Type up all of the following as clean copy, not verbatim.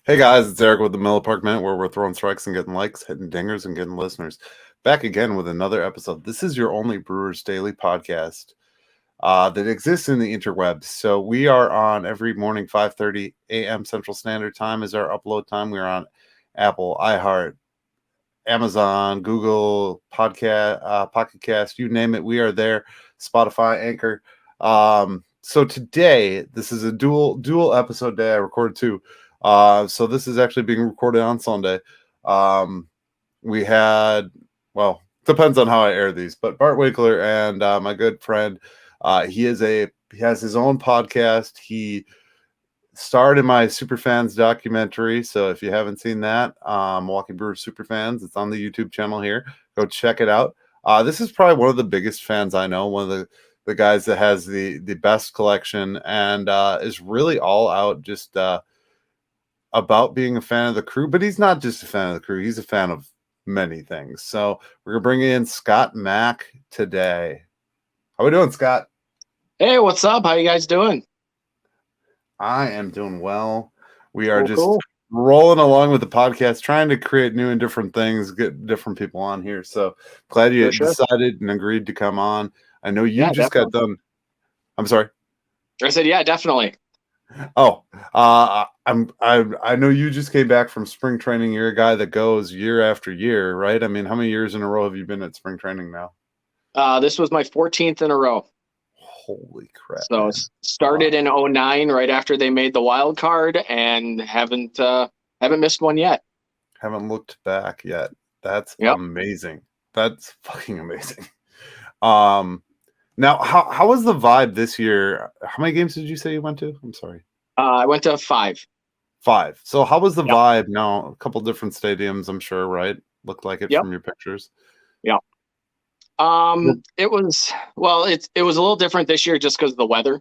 Hey guys, it's Eric with the Miller Park Minute, where we're throwing strikes and getting likes, hitting dingers and getting listeners. Back again with another episode. This is your only Brewers Daily podcast that exists in the interwebs. So we are on every morning, 5:30 a.m. Central Standard Time is our upload time. We're on Apple, iHeart, Amazon, Google, Pocket Cast, you name it. We are there. Spotify, Anchor. So today, this is a dual episode day. I recorded two. So this is actually being recorded on Sunday. We had, well, depends on how I air these, but Bart Winkler and my good friend, he has his own podcast. He starred in my Superfans documentary. So if you haven't seen that, Milwaukee Brewers Superfans, it's on the YouTube channel here. Go check it out. This is probably one of the biggest fans I know, one of the guys that has the best collection and is really all out just about being a fan of the crew. But he's not just a fan of the crew. He's a fan of many things. So we're going to bring in Scott Mack today. How we doing, Scott? Hey, what's up? How you guys doing? I am doing well. We are rolling along with the podcast, trying to create new and different things, get different people on here. So glad you decided and agreed to come on. I know you just got done. I'm sorry. I said, yeah, definitely. Oh, I know you just came back from spring training. You're a guy that goes year after year, right? I mean, how many years in a row have you been at spring training now? This was my 14th in a row. Holy crap. So started in 2009, right after they made the wild card, and haven't missed one yet. Haven't looked back yet. That's amazing. That's fucking amazing. Now, how was the vibe this year? How many games did you say you went to? I'm sorry. I went to 5. 5. So how was the vibe? Now, a couple different stadiums, I'm sure, right? Looked like it from your pictures. Yeah. It was a little different this year just because of the weather.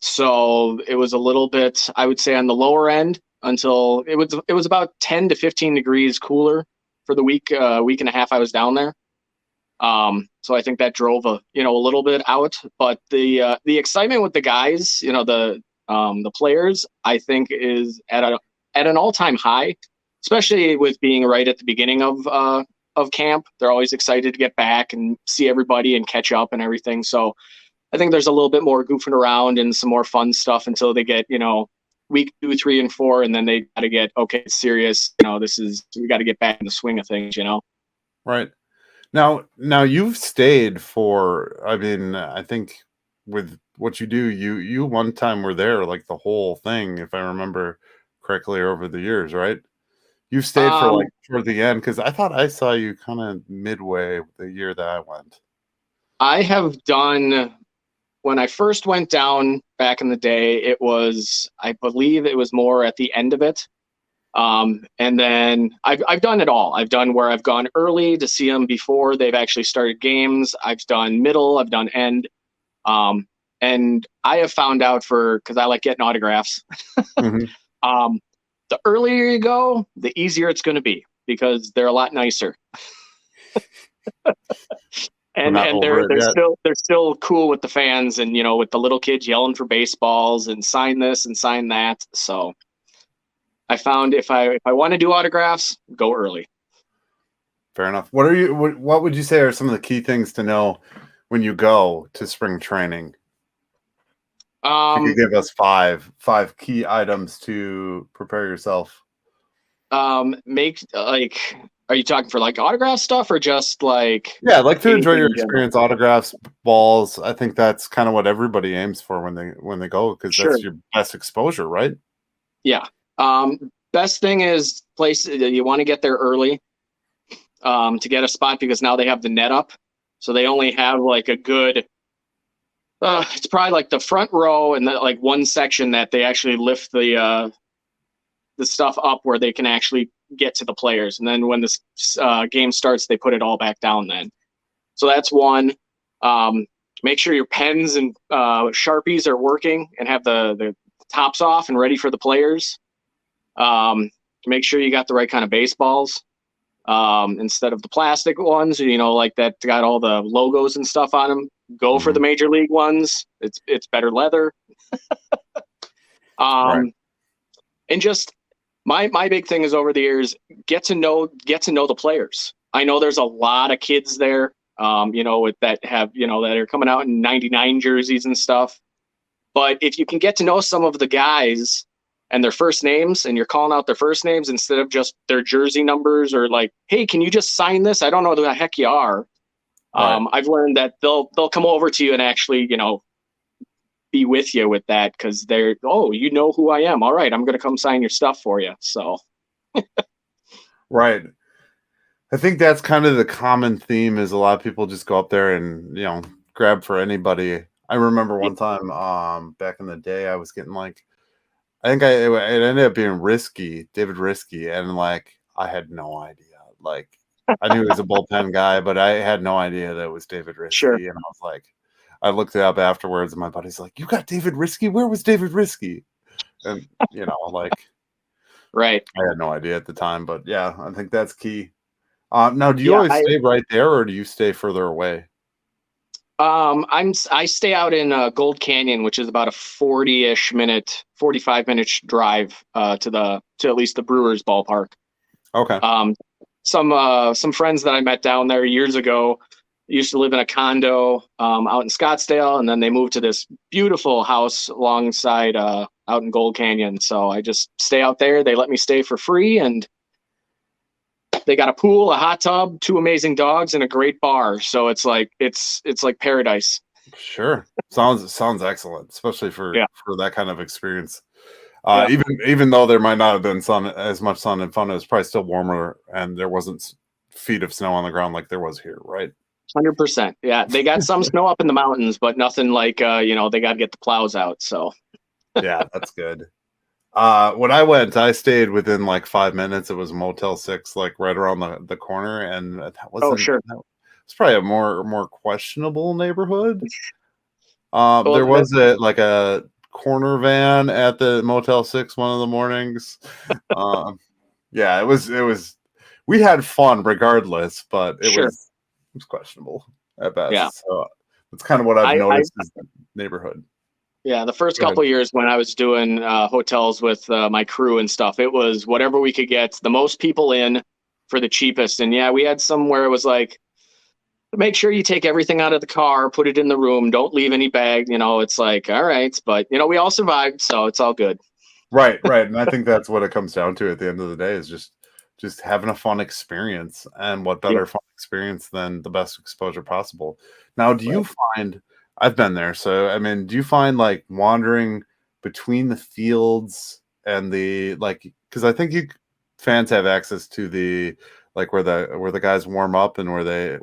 So it was a little bit, I would say, on the lower end until it was about 10 to 15 degrees cooler for the week and a half I was down there. So I think that drove a little bit out, but the excitement with the guys, the players, I think is at an all-time high, especially with being right at the beginning of camp. They're always excited to get back and see everybody and catch up and everything. So I think there's a little bit more goofing around and some more fun stuff until they get, week 2, 3, and 4, and then they got to get, okay, serious. We got to get back in the swing of things, Right. Now you've stayed for, I mean, I think with what you do, you one time were there like the whole thing, if I remember correctly, over the years, right? You stayed for like toward the end, because I thought I saw you kind of midway the year that I went. I have done, when I first went down back in the day, I believe it was more at the end of it. And then I've done it all. I've done where I've gone early to see them before they've actually started games. I've done middle, I've done end. And I have found out because I like getting autographs. Mm-hmm. The earlier you go, the easier it's going to be because they're a lot nicer. and they're still cool with the fans and, with the little kids yelling for baseballs and sign this and sign that. So I found if I want to do autographs, go early. Fair enough. What would you say are some of the key things to know when you go to spring training? If you could give us five key items to prepare yourself. Are you talking for like autograph stuff or just like? Yeah, I'd like to enjoy your experience. Autographs, balls. I think that's kind of what everybody aims for when they go, because that's your best exposure, right? Yeah. Best thing is you want to get there early to get a spot, because now they have the net up, so they only have like a good. It's probably like the front row and like one section that they actually lift the stuff up where they can actually get to the players, and then when this game starts, they put it all back down. Then, so that's one. Make sure your pens and Sharpies are working and have the tops off and ready for the players. Make sure you got the right kind of baseballs instead of the plastic ones, like that got all the logos and stuff on them. Go for the major league ones. It's better leather. Right. And just my big thing is over the years, get to know the players. I know there's a lot of kids there, with that have, that are coming out in 99 jerseys and stuff. But if you can get to know some of the guys and their first names, and you're calling out their first names instead of just their jersey numbers, or like, hey, can you just sign this? I don't know who the heck you are. Right. I've learned that they'll come over to you and actually, be with you with that, because they're, oh, you know who I am. All right, I'm going to come sign your stuff for you. So Right. I think that's kind of the common theme is a lot of people just go up there and, grab for anybody. I remember one time back in the day, I was getting like, I think it ended up being David Risky, and like I had no idea. Like I knew he was a bullpen guy, but I had no idea that it was David Risky. Sure. And I was like, I looked it up afterwards, and my buddy's like, "You got David Risky? Where was David Risky?" And like, right. I had no idea at the time, but yeah, I think that's key. Now, do you always stay right there, or do you stay further away? I stay out in Gold Canyon, which is about a 45 minute drive to at least the Brewers ballpark. Okay. Some friends that I met down there years ago used to live in a condo out in Scottsdale, and then they moved to this beautiful house alongside out in Gold Canyon. So I just stay out there. They let me stay for free, and they got a pool, a hot tub, 2 amazing dogs, and a great bar. So it's like paradise. Sure, sounds excellent, especially for that kind of experience. Yeah. Even though there might not have been as much sun and fun, it was probably still warmer, and there wasn't feet of snow on the ground like there was here, right? 100%. Yeah, they got some snow up in the mountains, but nothing like they got to get the plows out. So yeah, that's good. When I went, I stayed within like 5 minutes. It was Motel 6, like right around the corner, and that wasn't. sure. It's probably a more questionable neighborhood. Well, there was a corner van at the Motel 6 one of the mornings. Yeah, it was. We had fun regardless, but it was questionable at best. Yeah. So that's kind of what I've noticed is the neighborhood. Yeah, the first couple of years when I was doing hotels with my crew and stuff, it was whatever we could get, the most people in for the cheapest. And yeah, we had some where it was like, make sure you take everything out of the car, put it in the room, don't leave any bag. It's like, all right, but we all survived, so it's all good. Right. And I think that's what it comes down to at the end of the day is just having a fun experience, and what better fun experience than the best exposure possible. Now, do you find, I've been there, so I mean, do you find like wandering between the fields and because I think fans have access to the like where the guys warm up and where they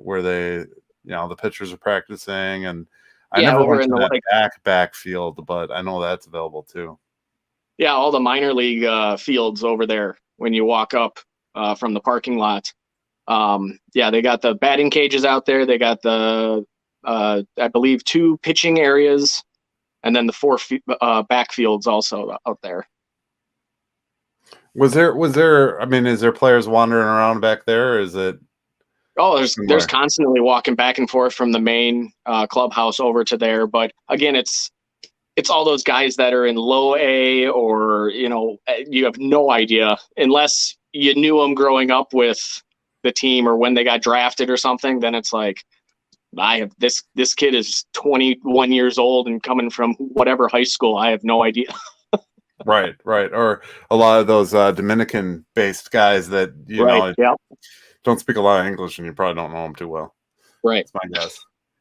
the pitchers are practicing, and I never went to that back field, but I know that's available too. Yeah, all the minor league fields over there when you walk up from the parking lot. They got the batting cages out there. They got the I believe 2 pitching areas, and then the 4 backfields also out there. Was there? I mean, is there players wandering around back there? Or is it? Oh, there's constantly walking back and forth from the main clubhouse over to there. But again, it's all those guys that are in low A, or you have no idea unless you knew them growing up with the team or when they got drafted or something. Then it's like, I have this kid is 21 years old and coming from whatever high school. I have no idea. Right. Or a lot of those Dominican-based guys that don't speak a lot of English, and you probably don't know them too well. Right. That's my guess.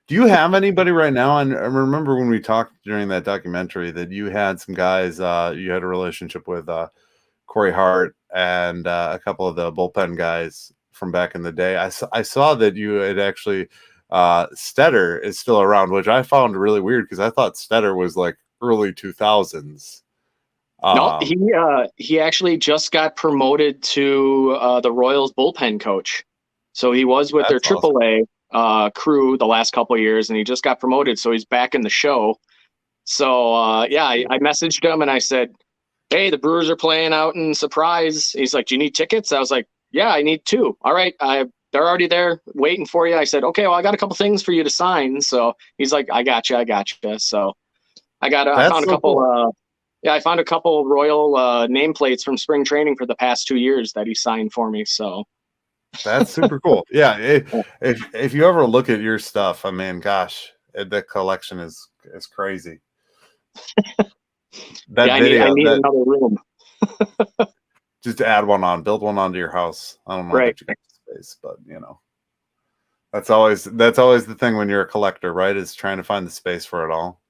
Do you have anybody right now? And I remember when we talked during that documentary that you had some guys you had a relationship with Corey Hart and a couple of the bullpen guys from back in the day. I saw that you had actually Stetter is still around, which I found really weird because I thought Stetter was like early 2000s. No, he actually just got promoted to the Royals bullpen coach. So he was with their AAA crew the last couple of years, and he just got promoted. So he's back in the show. So I messaged him and I said, hey, the Brewers are playing out in Surprise. He's like, do you need tickets? I was like, yeah, I need 2. All right. They're already there waiting for you. I said, okay, well, I got a couple things for you to sign. So he's like, I got you. So I found a couple. Cool. Yeah, I found a couple Royal nameplates from spring training for the past 2 years that he signed for me. So That's super cool. Yeah, if you ever look at your stuff, I mean, gosh, the collection is crazy. That yeah, I video, need that another room. just to add one on, build one onto your house. I don't know Right. that you got the space, but that's always the thing when you're a collector, right? Is trying to find the space for it all.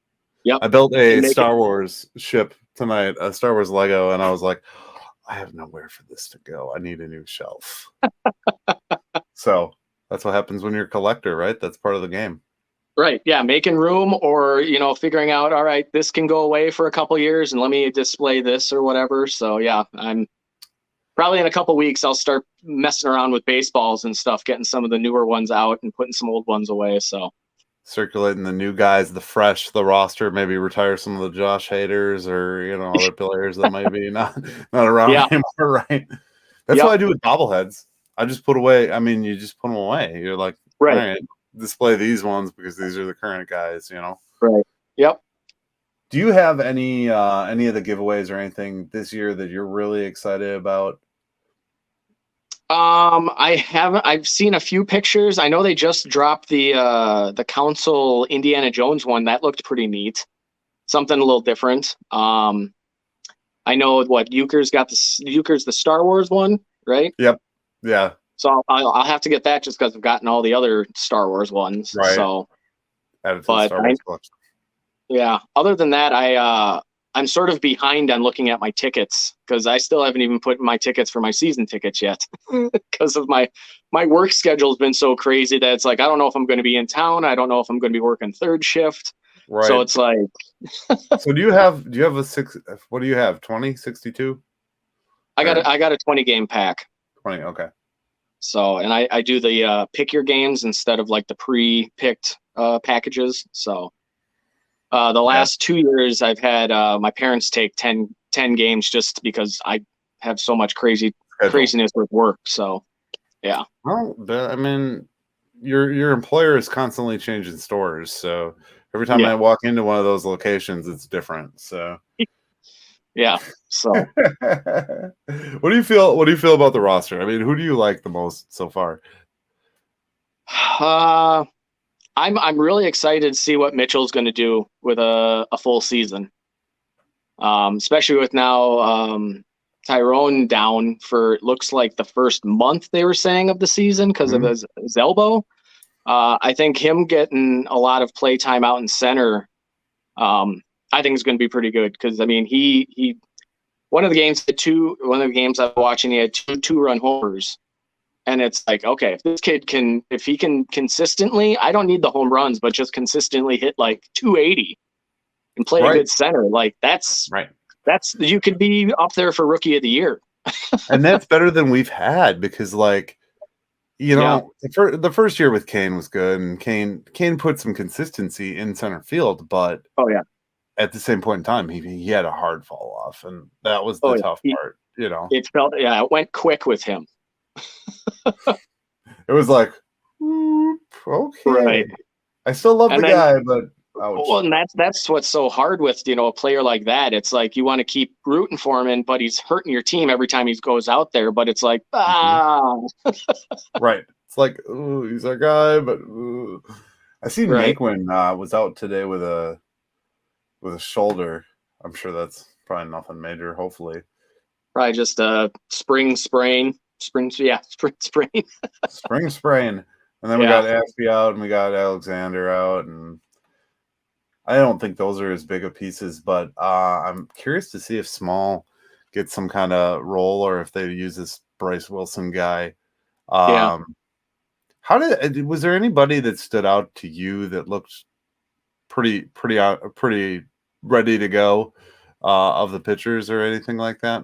Yep. I built And a make it Star Wars ship tonight, a Star Wars Lego, and I was like, I have nowhere for this to go. I need a new shelf. So that's what happens when you're a collector, right? That's part of the game. right. Yeah, making room, or figuring out, all right, this can go away for a couple years, and let me display this or whatever. So yeah, I'm probably in a couple weeks I'll start messing around with baseballs and stuff, getting some of the newer ones out and putting some old ones away. So Circulating the new guys, the roster, maybe retire some of the Josh haters or other players that might be not around yeah, anymore, right? That's what I do with bobbleheads. I just put away. I mean, you just put them away. You're like, all right, right, display these ones because these are the current guys. right, yep. Do you have any of the giveaways or anything this year that you're really excited about? I haven't. I've seen a few pictures. I know they just dropped the Council Indiana Jones one. That looked pretty neat. Something a little different. I know what Euchre's got. Euchre's the Star Wars one, right? Yep. Yeah. So I'll have to get that just because I've gotten all the other Star Wars ones. Right. So, Added to the but Star Wars collection. yeah. Other than that, I'm sort of behind on looking at my tickets because I still haven't even put my tickets for my season tickets yet because of my work schedule's been so crazy that it's like I don't know if I'm going to be in town. I don't know if I'm going to be working third shift. Right. So it's like. So do you have a six? What do you have? 20, 62? I got a 20 game pack. 20. Okay. So, and I do the pick your games instead of like the pre-picked packages. So the last 2 years I've had my parents take 10 games just because I have so much craziness with work. So yeah. Well, I mean, your employer is constantly changing stores, so every time I walk into one of those locations, it's different. So yeah. So what do you feel about the roster? I mean, who do you like the most so far? I'm really excited to see what Mitchell's going to do with a full season. Especially with now Tyrone down for it looks like the first month they were saying of the season because of his elbow. I think him getting a lot of play time out in center, I think is going to be pretty good because I mean he one of the games I was watching, he had two run homers, and it's like, okay, if this kid can consistently, I don't need the home runs, but just consistently hit like 280 and play a good center, like that's you could be up there for rookie of the year. And that's better than we've had because the first year with Kane was good, and Kane put some consistency in center field, but at the same point in time, he had a hard fall off, and that was the tough part. It felt it went quick with him. It was like, okay, right. I still love the guy, but ouch. Well, and that's what's so hard with a player like that. It's like you want to keep rooting for him, but he's hurting your team every time he goes out there. But it's like right. It's like, ooh, he's our guy, but ooh. I see Naquin was out today with a shoulder. I'm sure that's probably nothing major. Hopefully, probably just a spring sprain. Spring sprain. Spring sprain. And then we got Ashby out, and we got Alexander out, and I don't think those are as big of pieces. But I'm curious to see if Small gets some kind of role, or if they use this Bryce Wilson guy. Was there anybody that stood out to you that looked pretty ready to go of the pitchers or anything like that?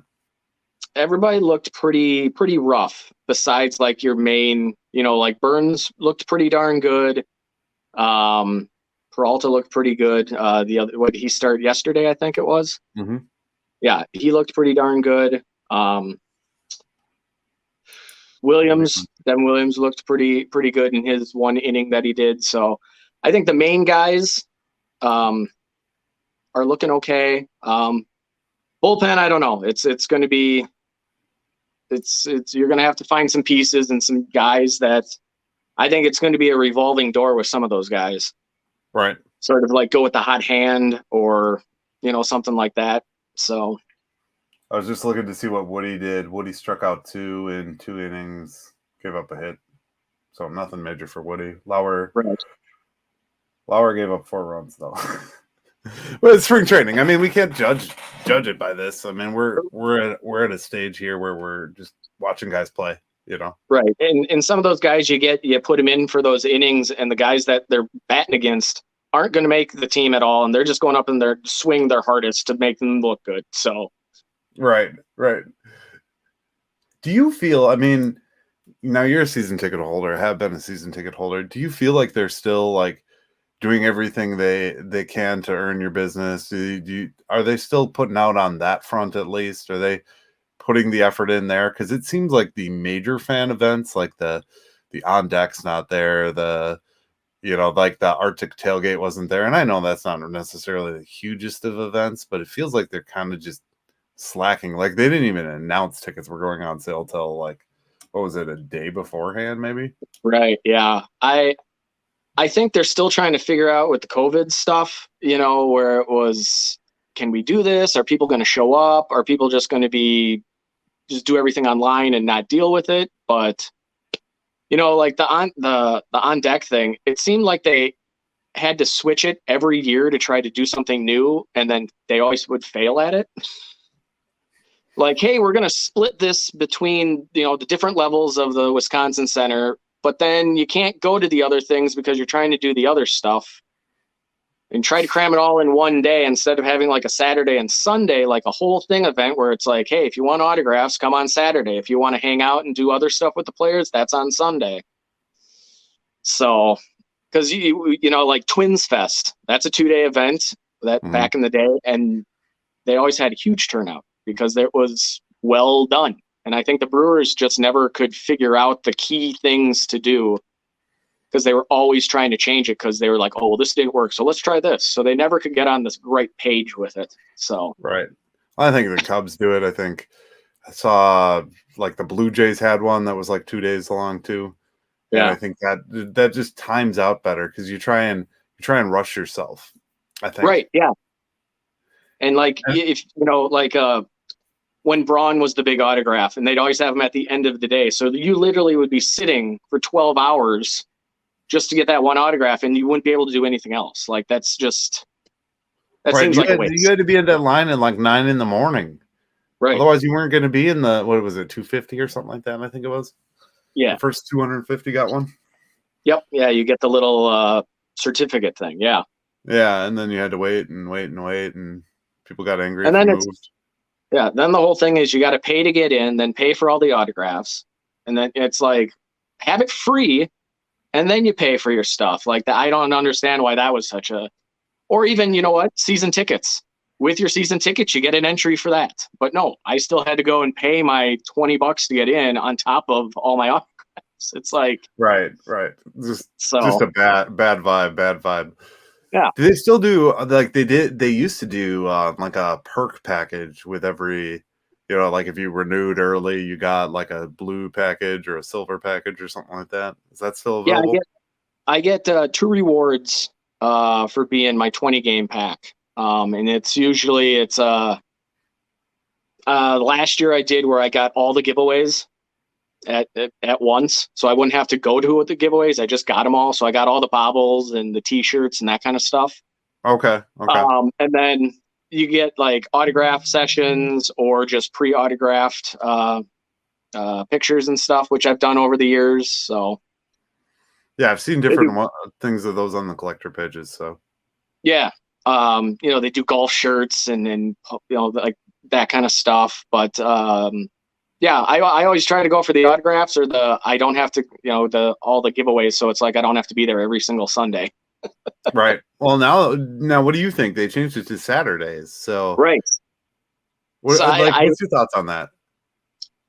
Everybody looked pretty rough. Besides, like your main, like Burns looked pretty darn good. Peralta looked pretty good. The other, what did he start yesterday? I think it was. Mm-hmm. Yeah, he looked pretty darn good. Williams looked pretty good in his one inning that he did. So I think the main guys are looking okay. Bullpen, I don't know. It's going to be you're going to have to find some pieces and some guys that I think it's going to be a revolving door with some of those guys. Right. Sort of like go with the hot hand or, something like that. So I was just looking to see what Woody did. Woody struck out 2 in 2 innings, gave up a hit. So nothing major for Woody. Lauer gave up 4 runs though. Well, it's spring training. I mean, we can't judge it by this. I mean, we're at a stage here where we're just watching guys play, Right. And some of those guys you put them in for those innings, and the guys that they're batting against aren't going to make the team at all, and they're just going up and they're swinging their hardest to make them look good. So Right. Do you feel, I mean, now you're a season ticket holder, have been a season ticket holder. Do you feel like they're still like doing everything they can to earn your business? Are they still putting out on that front at least? Are they putting the effort in there? Because it seems like the major fan events, like the on deck's not there, like the Arctic tailgate wasn't there, and I know that's not necessarily the hugest of events, but it feels like they're kind of just slacking. Like they didn't even announce tickets were going on sale till like, what was it, a day beforehand maybe? Right. Yeah. I think they're still trying to figure out with the COVID stuff, where it was, can we do this? Are people going to show up? Are people just going to just do everything online and not deal with it? But, like the on deck thing, it seemed like they had to switch it every year to try to do something new. And then they always would fail at it. Like, hey, we're going to split this between, the different levels of the Wisconsin Center, but then you can't go to the other things because you're trying to do the other stuff and try to cram it all in one day instead of having like a Saturday and Sunday, like a whole thing event where it's like, hey, if you want autographs, come on Saturday. If you want to hang out and do other stuff with the players, that's on Sunday. So, because, like Twins Fest, that's a 2-day event that back in the day, and they always had a huge turnout because it was well done. And I think the Brewers just never could figure out the key things to do because they were always trying to change it because they were like, oh, well, this didn't work, so let's try this. So they never could get on this right page with it. So right. I think the Cubs do it. I think I saw like the Blue Jays had one that was like 2 days long too. Yeah. And I think that just times out better because you try and rush yourself, I think. Right. Yeah. And like, if when Braun was the big autograph, and they'd always have them at the end of the day. So you literally would be sitting for 12 hours just to get that one autograph, and you wouldn't be able to do anything else. Like, that right. Seems like a waste. You had to be in that line at like 9 a.m. Right. Otherwise, you weren't going to be in the, what was it, 250 or something like that, I think it was. Yeah. The first 250 got one. Yep. Yeah, you get the little certificate thing. Yeah. Yeah, and then you had to wait, and people got angry. And then then the whole thing is you got to pay to get in, then pay for all the autographs, and then it's like, have it free, and then you pay for your stuff. Like that, I don't understand why that was such a. Or even, season tickets. With your season tickets, you get an entry for that. But no, I still had to go and pay my $20 to get in on top of all my autographs. It's like right. Just a bad vibe. Yeah. Do they still do like they used to do like a perk package with every, like if you renewed early, you got like a blue package or a silver package or something like that. Is that still available? Yeah, I get 2 rewards for being my 20 game pack. And it's usually last year I did where I got all the giveaways at once, so I wouldn't have to go to the giveaways. I just got them all, so I got all the bobbles and the t-shirts and that kind of stuff. Okay. And then you get like autograph sessions or just pre-autographed pictures and stuff, which I've done over the years. So yeah, I've seen different things of those on the collector pages. So yeah, they do golf shirts and like that kind of stuff, but yeah, I always try to go for the autographs or I don't have to, all the giveaways. So it's like, I don't have to be there every single Sunday. Right. Well, now, what do you think? They changed it to Saturdays. So, right. What's your thoughts on that?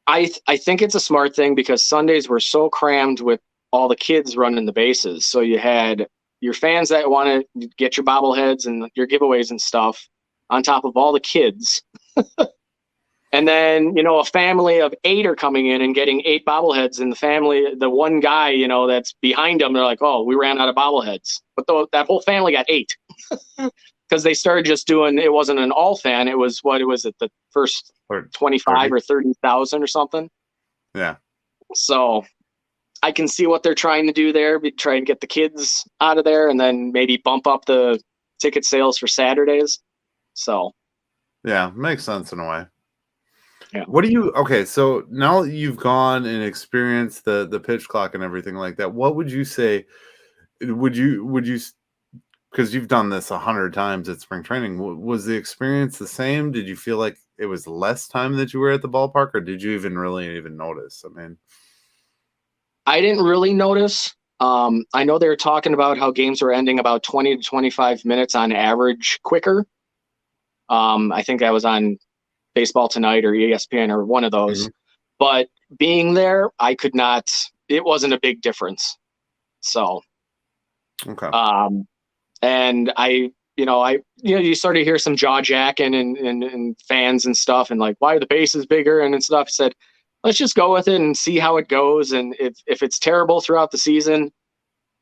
I think it's a smart thing because Sundays were so crammed with all the kids running the bases. So you had your fans that want to get your bobbleheads and your giveaways and stuff on top of all the kids. And then, a family of 8 are coming in and getting 8 bobbleheads. And the one guy, that's behind them, they're like, oh, we ran out of bobbleheads. But that whole family got 8 because they started just doing, it wasn't an all fan. It was, the first 25 or 30,000 or something. Yeah. So I can see what they're trying to do there, try and get the kids out of there and then maybe bump up the ticket sales for Saturdays. So. Yeah, makes sense in a way. Yeah. Okay, so now that you've gone and experienced the pitch clock and everything like that, what would you say, would you, because you've done this 100 times at spring training, was the experience the same? Did you feel like it was less time that you were at the ballpark, or did you really notice? I mean, I didn't really notice. I know they were talking about how games were ending about 20 to 25 minutes on average quicker. I think that was on Baseball Tonight or ESPN or one of those. Mm-hmm. But being there, I could not. It wasn't a big difference. So, okay. And you sort of hear some jaw jacking and fans and stuff, and like, why are the bases bigger and stuff. I said, let's just go with it and see how it goes. And if it's terrible throughout the season,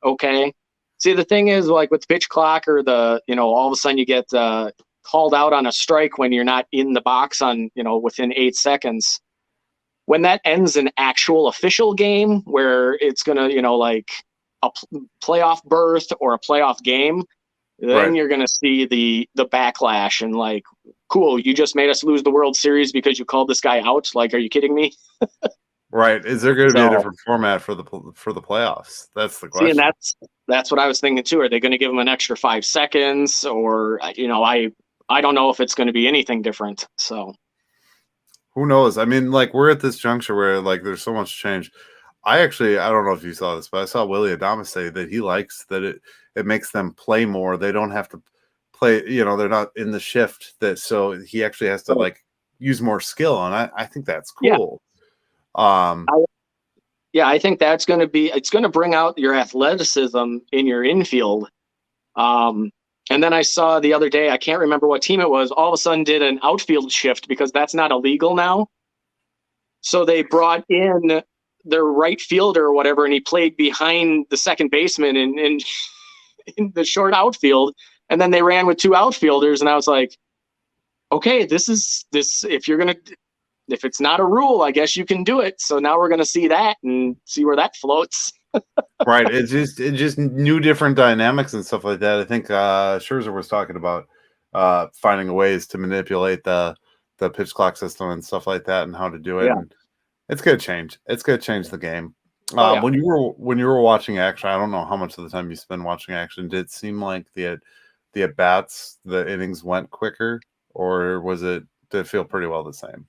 okay. See, the thing is, like with the pitch clock or all of a sudden you get called out on a strike when you're not in the box on, within 8 seconds. When that ends an actual official game where it's going to, like a playoff berth or a playoff game, then you're going to see the backlash and like, cool, you just made us lose the World Series because you called this guy out. Like, are you kidding me? Right. Is there going to be a different format for the playoffs? That's the question. See, and that's what I was thinking too. Are they going to give them an extra 5 seconds, or I don't know if it's going to be anything different. So who knows? I mean, like we're at this juncture where like there's so much change. I don't know if you saw this, but I saw Willie Adames say that he likes that it makes them play more. They don't have to play, they're not in the shift so he actually has to like use more skill. And I think that's cool. Yeah. I think it's going to bring out your athleticism in your infield. And then I saw the other day, I can't remember what team it was, all of a sudden did an outfield shift because that's not illegal now. So they brought in their right fielder or whatever, and he played behind the second baseman in the short outfield. And then they ran with 2 outfielders. And I was like, okay, this, if it's not a rule, I guess you can do it. So now we're going to see that and see where that floats. Right. It's just new different dynamics and stuff like that. I think Scherzer was talking about finding ways to manipulate the pitch clock system and stuff like that and how to do it. Yeah. And it's going to change. It's going to change the game. When you were watching action, I don't know how much of the time you spend watching action. Did it seem like the at bats, the innings went quicker, or did it feel pretty well the same?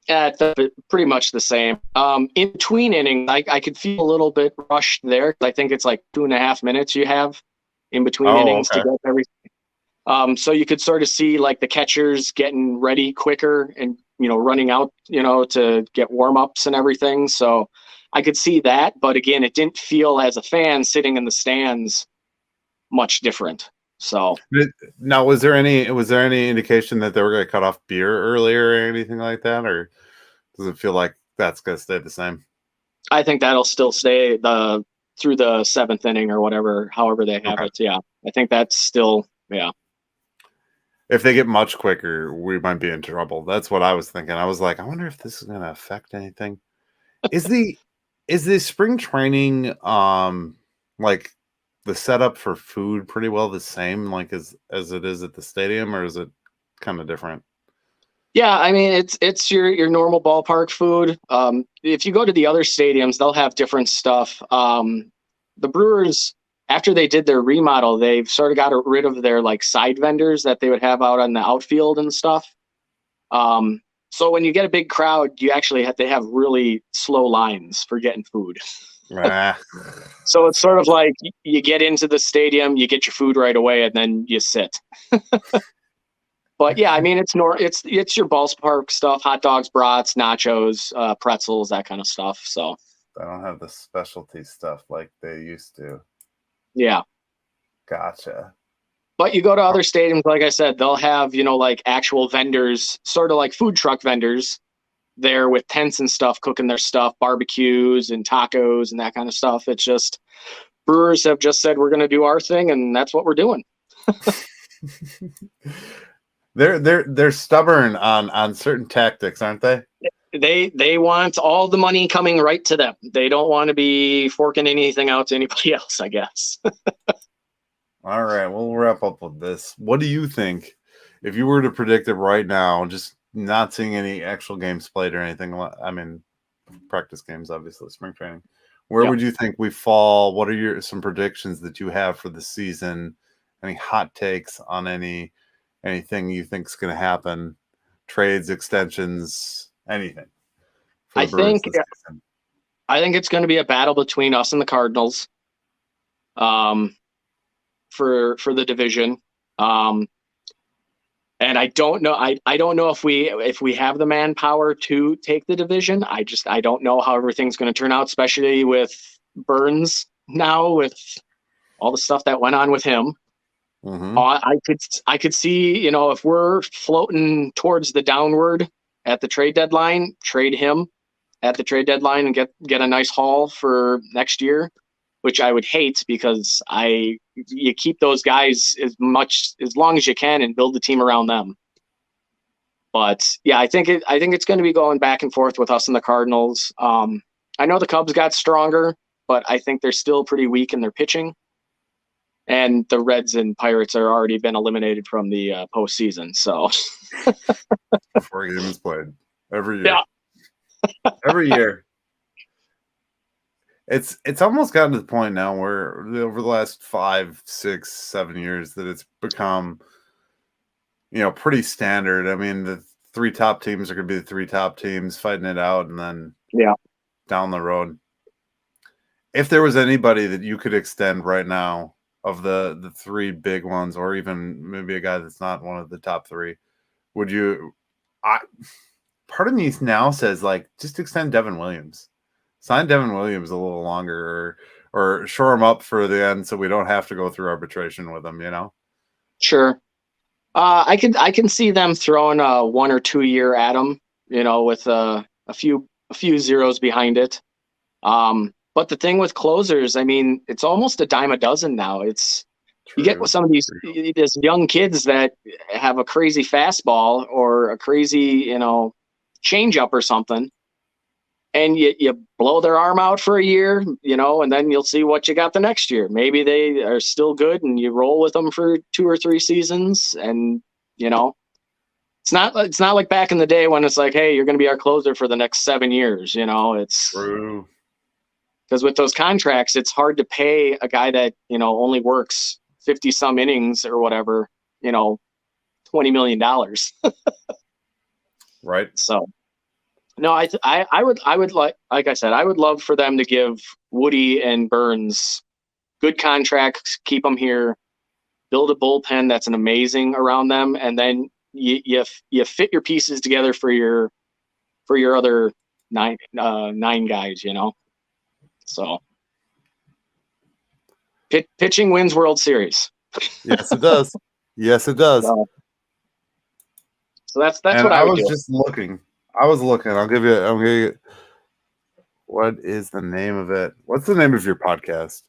Yeah, pretty much the same. In between innings, I could feel a little bit rushed there. I think it's like 2.5 minutes you have in between innings to get everything. So you could sort of see like the catchers getting ready quicker and running out to get warm-ups and everything. So I could see that, but again, it didn't feel as a fan sitting in the stands much different. So now, was there any indication that they were going to cut off beer earlier or anything like that, or does it feel like that's going to stay the same? I think that'll still stay through the 7th inning or whatever, however they have it. Yeah, I think that's still If they get much quicker, we might be in trouble. That's what I was thinking. I was like, I wonder if this is going to affect anything. Is the spring training like the setup for food pretty well the same like as it is at the stadium, or is it kind of different? Yeah, I mean it's your normal ballpark food. If you go to the other stadiums, they'll have different stuff. The Brewers, after they did their remodel, they've sort of got rid of their like side vendors that they would have out on the outfield and stuff. So when you get a big crowd, they have really slow lines for getting food. So it's sort of like you get into the stadium, you get your food right away, and then you sit. But yeah, I mean, it's your ballpark stuff: hot dogs, brats, nachos, pretzels, that kind of stuff. So I don't have the specialty stuff like they used to. Yeah. Gotcha. But you go to other stadiums, like I said, they'll have, like actual vendors, sort of like food truck vendors there with tents and stuff, cooking their stuff, barbecues and tacos and that kind of stuff. It's just Brewers have just said we're going to do our thing, and that's what we're doing. They're stubborn on certain tactics, aren't they? They want all the money coming right to them. They don't want to be forking anything out to anybody else, I guess. All right, we'll wrap up with this. What do you think, if you were to predict it right now, just not seeing any actual games played or anything? I mean, practice games, obviously, spring training. Where would you think we fall? What are some predictions that you have for the season? Any hot takes on anything you think is going to happen? Trades, extensions, anything? I think it's going to be a battle between us and the Cardinals. For the division. And I don't know. I don't know if we have the manpower to take the division. I don't know how everything's going to turn out, especially with Burns now, with all the stuff that went on with him. Mm-hmm. I could see, if we're floating towards the downward at the trade deadline, trade him at the trade deadline and get a nice haul for next year, which I would hate, because you keep those guys as long as you can and build the team around them. But yeah, I think it's going to be going back and forth with us and the Cardinals. I know the Cubs got stronger, but I think they're still pretty weak in their pitching. And the Reds and Pirates are already been eliminated from the postseason. So 4 games played every year. Yeah. Every year. It's almost gotten to the point now where over the last 5, 6, 7 years that it's become, pretty standard. I mean, the 3 top teams are going to be the 3 top teams fighting it out, and then down the road. If there was anybody that you could extend right now of the 3 big ones, or even maybe a guy that's not one of the top 3, would you? Part of me now says, like, just extend Devin Williams. Sign Devin Williams a little longer, or shore him up for the end so we don't have to go through arbitration with him, Sure. I can see them throwing a 1 or 2 year at him, with a few zeros behind it. But the thing with closers, I mean, it's almost a dime a dozen now. You get with some of these young kids that have a crazy fastball or a crazy, changeup or something, and you blow their arm out for a year, and then you'll see what you got the next year. Maybe they are still good and you roll with them for 2 or 3 seasons. And, it's not like back in the day when it's like, hey, you're going to be our closer for the next 7 years. It's true. Because with those contracts, it's hard to pay a guy that, only works 50 some innings or whatever, $20 million. Right. So, no, I would like I said, I would love for them to give Woody and Burns good contracts, keep them here, build a bullpen that's an amazing around them, and then you fit your pieces together for your other 9 guys, So pitching wins World Series. Yes, it does. Yes, it does. So that's what I would do. Just looking. I was looking. I'll give you. What is the name of it? What's the name of your podcast?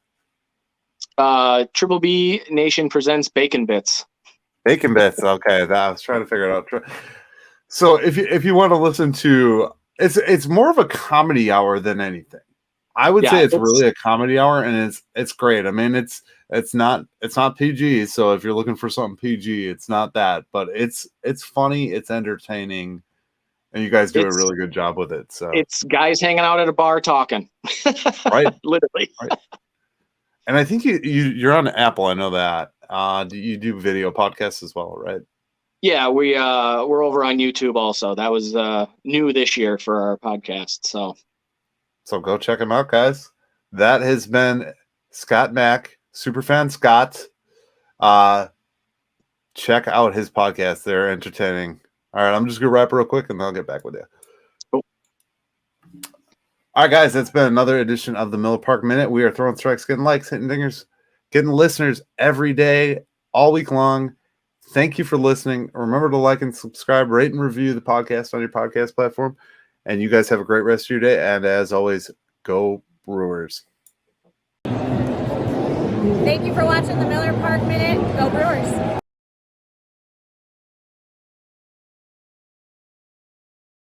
Triple B Nation presents Bacon Bits. Bacon Bits. Okay, I was trying to figure it out. So if you want to listen to, it's more of a comedy hour than anything. I would say it's really a comedy hour, and it's great. I mean, it's not PG. So if you're looking for something PG, it's not that, but it's funny, it's entertaining. And you guys do a really good job with it. So it's guys hanging out at a bar talking, right? Literally. Right. And I think you're on Apple. I know that. You do video podcasts as well, right? Yeah, we're over on YouTube also. That was new this year for our podcast. So go check them out, guys. That has been Scott Mack, Superfan Scott. Check out his podcast. They're entertaining. All right, I'm just going to wrap real quick, and then I'll get back with you. Cool. All right, guys, that's been another edition of the Miller Park Minute. We are throwing strikes, getting likes, hitting dingers, getting listeners every day, all week long. Thank you for listening. Remember to like and subscribe, rate and review the podcast on your podcast platform. And you guys have a great rest of your day. And as always, go Brewers. Thank you for watching the Miller Park Minute. Go Brewers.